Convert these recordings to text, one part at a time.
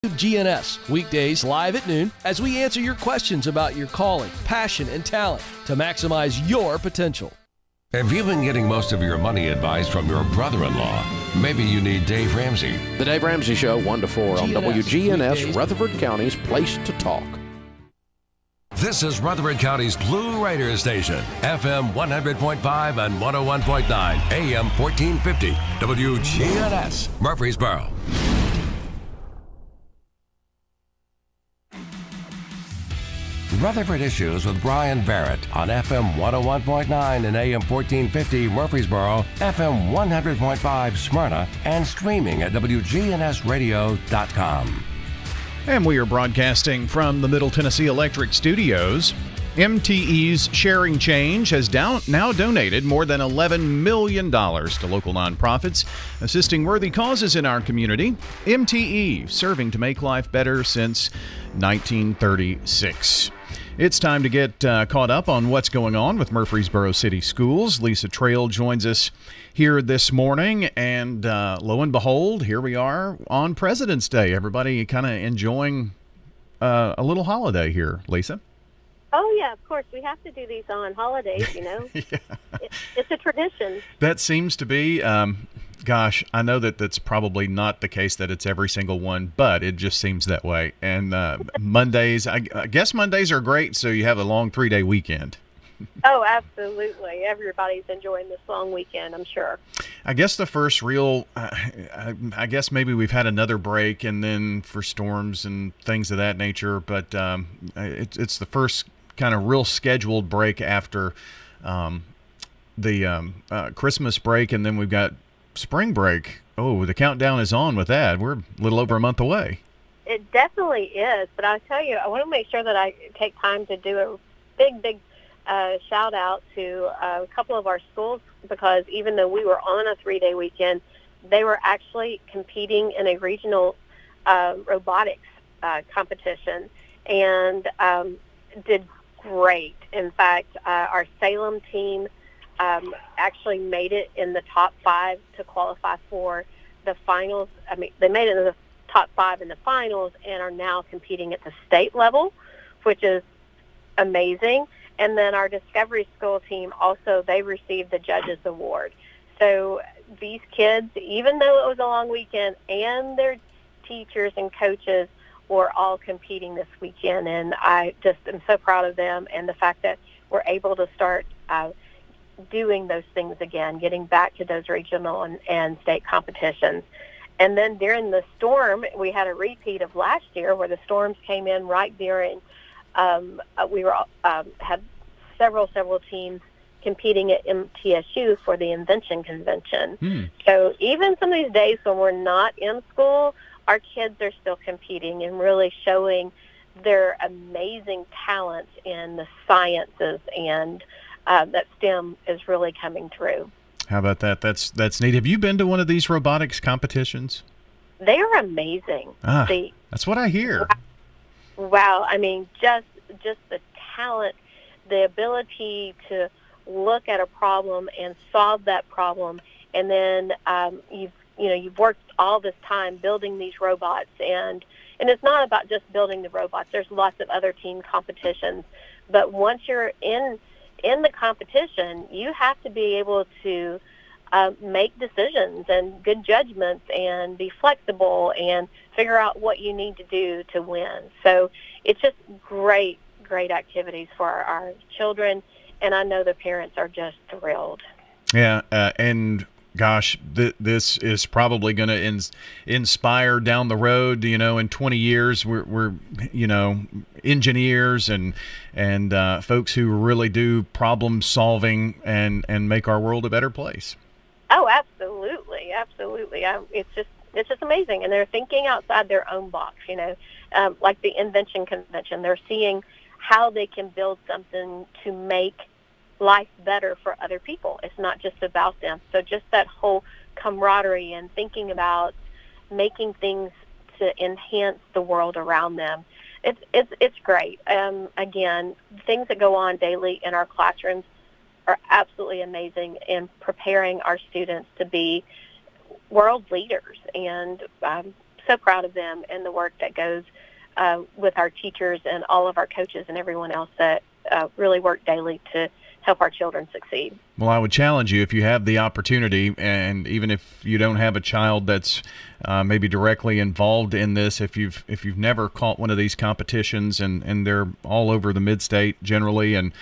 WGNS, weekdays live at noon as we answer your questions about your calling, passion, and talent to maximize your potential. Have you been getting most of your money advice from your brother-in-law? Maybe you need Dave Ramsey. The Dave Ramsey Show, 1 to 4 on WGNS, Rutherford County's Place to Talk. This is Rutherford County's Blue Raider Station, FM 100.5 and 101.9, AM 1450, WGNS, Murfreesboro. Rutherford Issues with Brian Barrett on FM 101.9 and AM 1450 Murfreesboro, FM 100.5 Smyrna, and streaming at WGNSradio.com. And we are broadcasting from the Middle Tennessee Electric Studios. MTE's Sharing Change has now donated more than $11 million to local nonprofits, assisting worthy causes in our community. MTE, serving to make life better since 1936. It's time to get caught up on what's going on with Murfreesboro City Schools. Lisa Trail joins us here this morning, and lo and behold, here we are on President's Day. Everybody kind of enjoying a little holiday here, Lisa. Oh, yeah, of course. We have to do these on holidays, you know. Yeah. It's a tradition. That seems to be, gosh, I know that that's probably not the case that it's every single one, but it just seems that way. And Mondays, I guess Mondays are great, so you have a long 3-day weekend. Oh, absolutely. Everybody's enjoying this long weekend, I'm sure. I guess the first real, I guess maybe we've had another break and then for storms and things of that nature, but it's the first kind of real scheduled break after the Christmas break, and then we've got spring break. Oh, the countdown is on with that. We're a little over a month away. It definitely is, but I'll tell you, I want to make sure that I take time to do a big shout out to a couple of our schools, because even though we were on a 3-day weekend, they were actually competing in a regional robotics competition and did great. In fact, our Salem team actually made it in the top 5 to qualify for the finals. I mean, they made it in the top 5 in the finals and are now competing at the state level, which is amazing. And then our Discovery School team also, they received the Judges Award. So these kids, even though it was a long weekend, and their teachers and coaches were all competing this weekend. And I just am so proud of them and the fact that we're able to start doing those things again, getting back to those regional and state competitions. And then during the storm, we had a repeat of last year where the storms came in right during we were had several teams competing at MTSU for the Invention Convention. So even some of these days when we're not in school, our kids are still competing and really showing their amazing talents in the sciences, and that STEM is really coming through. How about that? That's neat. Have you been to one of these robotics competitions? They are amazing. That's what I hear. Wow. I mean, just the talent, the ability to look at a problem and solve that problem, and then you've worked all this time building these robots, and it's not about just building the robots. There's lots of other team competitions, but once you're in the competition, you have to be able to make decisions and good judgments and be flexible and figure out what you need to do to win. So it's just great activities for our children, and I know the parents are just thrilled. Yeah, and gosh, this is probably going to inspire down the road. In 20 years, we're engineers and folks who really do problem solving and make our world a better place. Oh, absolutely. It's just amazing, and they're thinking outside their own box. Like the Invention Convention, they're seeing how they can build something to make life better for other people. It's not just about them. So just that whole camaraderie and thinking about making things to enhance the world around them. It's great. Again, things that go on daily in our classrooms are absolutely amazing in preparing our students to be world leaders. And so proud of them and the work that goes with our teachers and all of our coaches and everyone else that really work daily to help our children succeed. Well, I would challenge you, if you have the opportunity, and even if you don't have a child that's maybe directly involved in this, if you've never caught one of these competitions, and they're all over the mid-state generally, and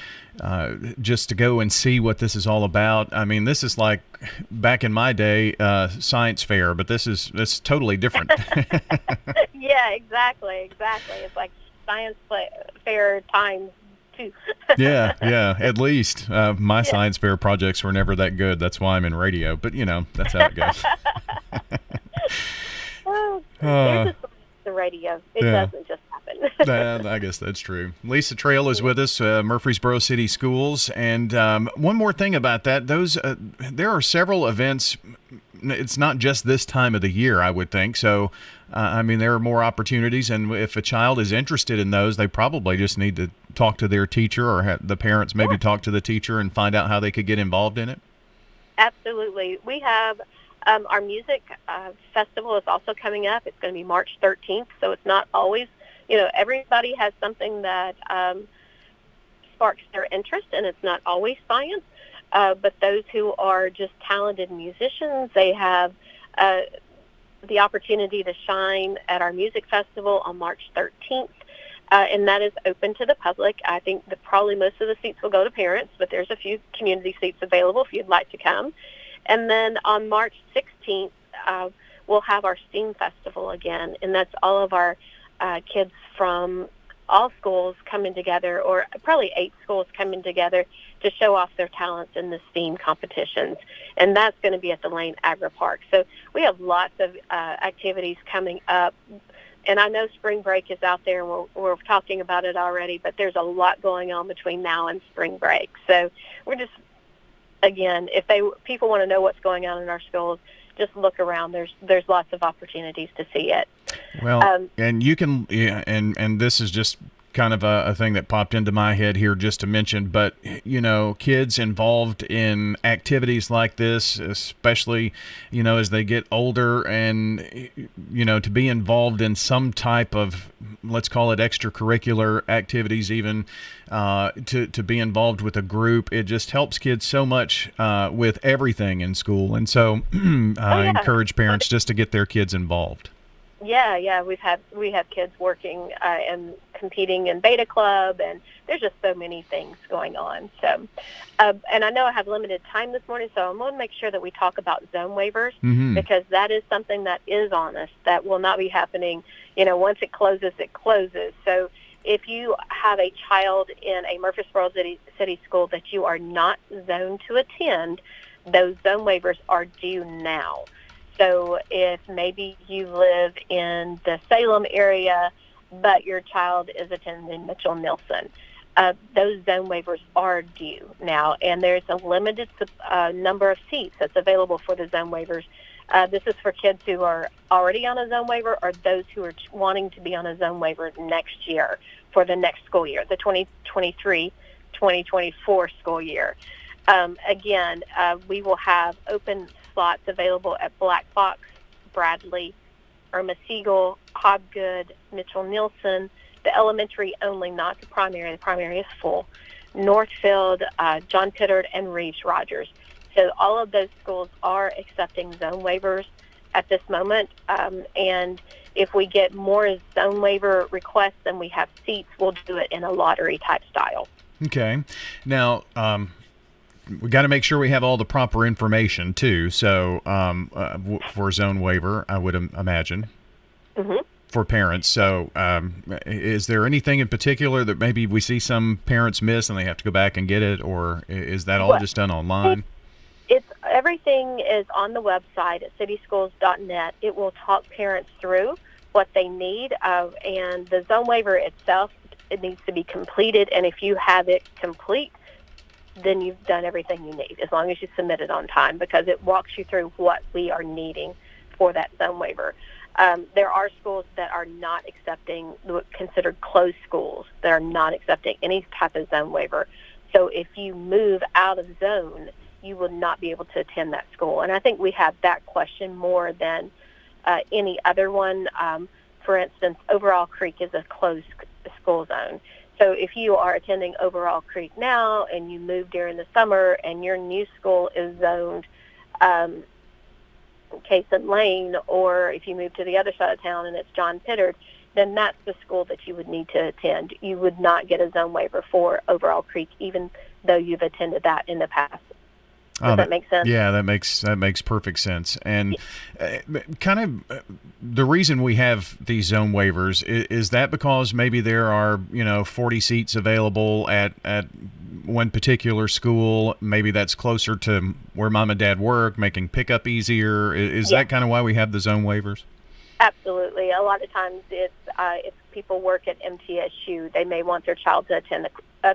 just to go and see what this is all about. I mean, this is like back in my day, science fair, but this is totally different. Yeah, exactly. It's like science fair times two. yeah, at least. My science fair projects were never that good. That's why I'm in radio, but that's how it goes. Well, there's the radio. It doesn't just happen. I guess that's true. Lisa Trail is with us, Murfreesboro City Schools. And one more thing about that, there are several events. It's not just this time of the year, I would think. So, there are more opportunities. And if a child is interested in those, they probably just need to talk to their teacher, or have the parents maybe talk to the teacher and find out how they could get involved in it. Absolutely. We have our music festival is also coming up. It's going to be March 13th, so it's not always, everybody has something that sparks their interest, and it's not always science. But those who are just talented musicians, they have the opportunity to shine at our music festival on March 13th, and that is open to the public. I think that probably most of the seats will go to parents, but there's a few community seats available if you'd like to come. And then on March 16th, we'll have our STEAM Festival again, and that's all of our kids from all schools coming together, or probably 8 schools coming together to show off their talents in the STEAM competitions. And that's going to be at the Lane Agri Park. So we have lots of activities coming up. And I know spring break is out there, and we're talking about it already, but there's a lot going on between now and spring break. So we're just, again, if people want to know what's going on in our schools, just look around. There's lots of opportunities to see it. Well, and you can, and this is just kind of a thing that popped into my head here just to mention, but kids involved in activities like this, especially as they get older, and to be involved in some type of, let's call it extracurricular activities, even to be involved with a group, it just helps kids so much with everything in school. And so I encourage parents just to get their kids involved. Yeah, we have kids working and competing in Beta Club, and there's just so many things going on. So, and I know I have limited time this morning, so I'm going to make sure that we talk about zone waivers, because that is something that is on us, that will not be happening. Once it closes, it closes. So if you have a child in a Murfreesboro City school that you are not zoned to attend, those zone waivers are due now. So if maybe you live in the Salem area, but your child is attending Mitchell-Nilson, those zone waivers are due now, and there's a limited number of seats that's available for the zone waivers. This is for kids who are already on a zone waiver, or those who are wanting to be on a zone waiver next year for the next school year, the 2023-2024 school year. Again, we will have open slots available at Black Fox, Bradley, Irma Siegel, Hobgood, Mitchell-Nilson, the elementary only, not the primary. The primary is full. Northfield, John Pittard, and Reeves-Rogers. So all of those schools are accepting zone waivers at this moment. And if we get more zone waiver requests than we have seats, we'll do it in a lottery type style. Okay. Now, we got to make sure we have all the proper information too. So for zone waiver, I would imagine for parents. So is there anything in particular that maybe we see some parents miss and they have to go back and get it, or is that all just done online? Everything is on the website at cityschools.net. It will talk parents through what they need, and the zone waiver itself, it needs to be completed. And if you have it complete, then you've done everything you need, as long as you submit it on time, because it walks you through what we are needing for that zone waiver. There are schools that are not accepting, considered closed schools, that are not accepting any type of zone waiver. So if you move out of zone, you will not be able to attend that school. And I think we have that question more than any other one. For instance, Overall Creek is a closed school zone. So if you are attending Overall Creek now and you move during the summer and your new school is zoned Cason Lane, or if you move to the other side of town and it's John Pittard, then that's the school that you would need to attend. You would not get a zone waiver for Overall Creek, even though you've attended that in the past. Does that make sense? Yeah, that makes perfect sense. And kind of the reason we have these zone waivers is that because maybe there are 40 seats available at one particular school. Maybe that's closer to where mom and dad work, making pickup easier. Is that kind of why we have the zone waivers? Absolutely. A lot of times it's if people work at MTSU, they may want their child to attend a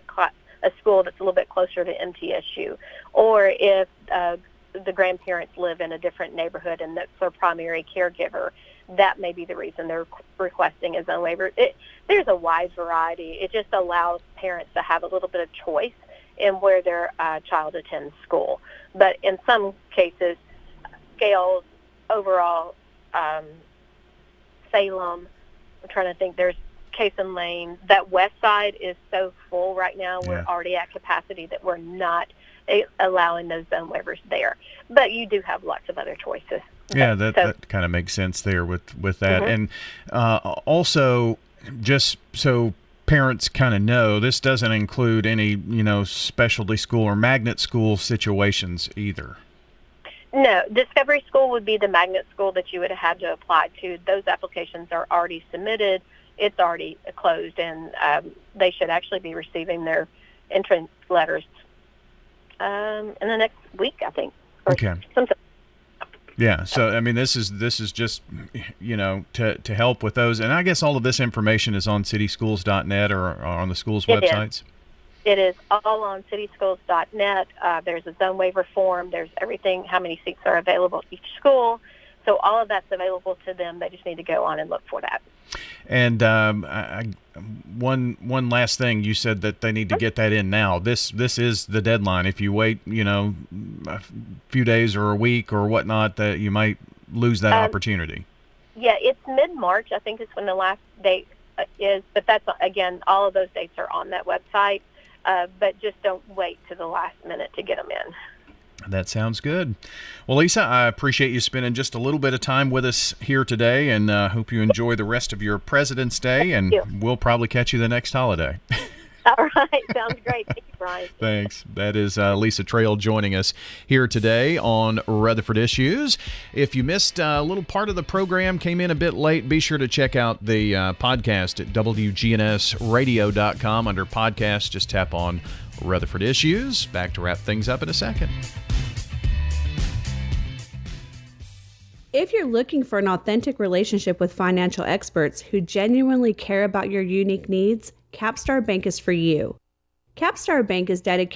school that's a little bit closer to MTSU, or if the grandparents live in a different neighborhood and that's their primary caregiver, that may be the reason they're requesting a zone waiver. There's a wide variety. It just allows parents to have a little bit of choice in where their child attends school. But in some cases, Scales, Overall, Salem, I'm trying to think, there's Cason Lane. That west side is so full right now. We're already at capacity that we're not allowing those zone waivers there. But you do have lots of other choices. Yeah, that kind of makes sense there with that. Mm-hmm. And also, just so parents kind of know, this doesn't include any, specialty school or magnet school situations either. No, Discovery School would be the magnet school that you would have had to apply to. Those applications are already submitted. It's already closed, and they should actually be receiving their entrance letters in the next week, I think. Okay. Sometime. Yeah. So I mean, this is just to help with those, and I guess all of this information is on cityschools.net or on the schools' websites. It is all on cityschools.net. There's a zone waiver form. There's everything, how many seats are available at each school. So all of that's available to them. They just need to go on and look for that. And one last thing, you said that they need to get that in now. This is the deadline. If you wait, a few days or a week or whatnot, that you might lose that opportunity. Yeah, it's mid-March, I think, is when the last date is. But that's, again, all of those dates are on that website. But just don't wait to the last minute to get them in. That sounds good. Well, Lisa, I appreciate you spending just a little bit of time with us here today, and hope you enjoy the rest of your President's Day, and we'll probably catch you the next holiday. All right. Sounds great. Thank you, Brian. Thanks. That is Lisa Trail joining us here today on Rutherford Issues. If you missed a little part of the program, came in a bit late, be sure to check out the podcast at WGNSradio.com. Under podcast, just tap on Rutherford Issues. Back to wrap things up in a second. If you're looking for an authentic relationship with financial experts who genuinely care about your unique needs, Capstar Bank is for you. Capstar Bank is dedicated